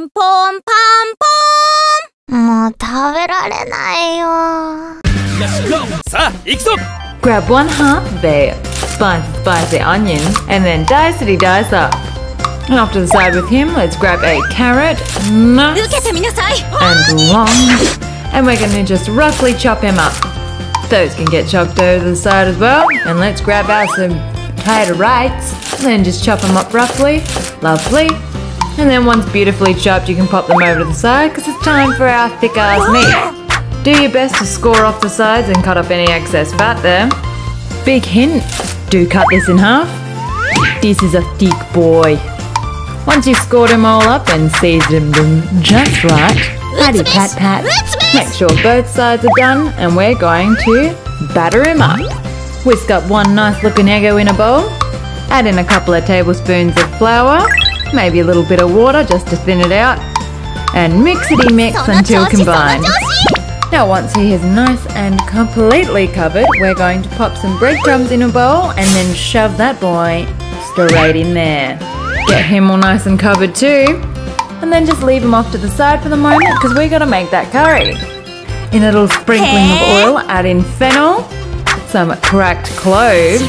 ンポンパンポン。もう食べられないよ。さあ、行くぞ。 Grab 1/2 of a spicy onion and then dice up. And off to the side with him, let's grab a carrot, nuts, 受けてみなさい。 and long. And we're gonna just roughly chop him up. Those can get chopped over to the side as well. And let's grab out some potato rights. Then just chop them up roughly. Lovely. And then once beautifully chopped, you can pop them over to the side because it's time for our thick ass meat. Do your best to score off the sides and cut up any excess fat there. Big hint, do cut this in half. This is a thick boy. Once you've scored them all up and seasoned them just right, patty pat pat. Make sure both sides are done and we're going to batter him up. Whisk up one nice looking EGGO in a bowl. Add in a couple of tablespoons of flour, maybe a little bit of water just to thin it out. And mixity mix until combined. Now once he is nice and completely covered, we're going to pop some breadcrumbs in a bowl and then shove that boy straight in there. Get him all nice and covered too. And then just leave him off to the side for the moment because we're going to make that curry. In a little sprinkling of oil, add in fennel, some cracked cloves,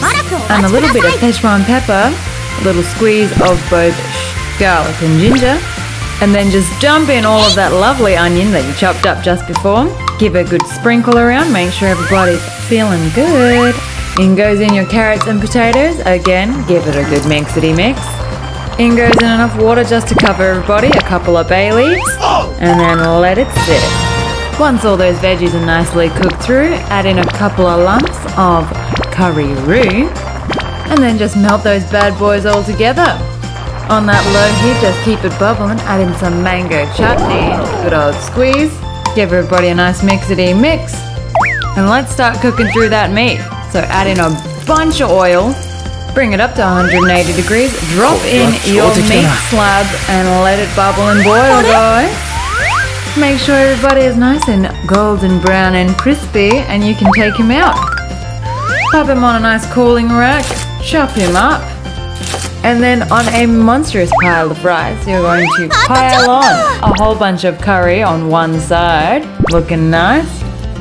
and a little bit of Szechuan pepper, a little squeeze of both garlic and ginger, and then just dump in all of that lovely onion that you chopped up just before. Give a good sprinkle around, make sure everybody's feeling good. In goes in your carrots and potatoes. Again, give it a good mixity mix. In goes in enough water just to cover everybody, a couple of bay leaves, and then let it sit. Once all those veggies are nicely cooked through, add in a couple of lumps of curry roux, and then just melt those bad boys all together. On that low heat, just keep it bubbling, add in some mango chutney, good old squeeze, give everybody a nice mixity mix, and let's start cooking through that meat. So add in a bunch of oil, bring it up to 180 degrees, drop in your meat slab and let it bubble and boil, guys. Make sure everybody is nice and golden brown and crispy and you can take him out. Pop him on a nice cooling rack, chop him up, and then on a monstrous pile of rice, you're going to pile on a whole bunch of curry on one side, looking nice.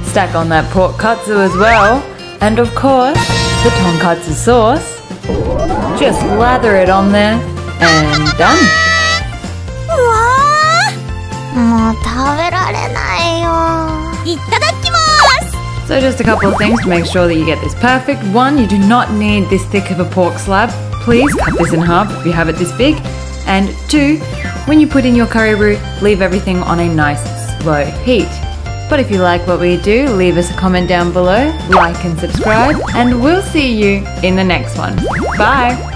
Stack on that pork katsu as well, and of course, the tonkatsu sauce. Just lather it on there, and done. もう食べられないよ。いただきます。 So just a couple of things to make sure that you get this perfect. One, you do not need this thick of a pork slab. Please cut this in half if you have it this big. And two, when you put in your curry roux, leave everything on a nice slow heat. But if you like what we do, leave us a comment down below, like and subscribe, and we'll see you in the next one. Bye!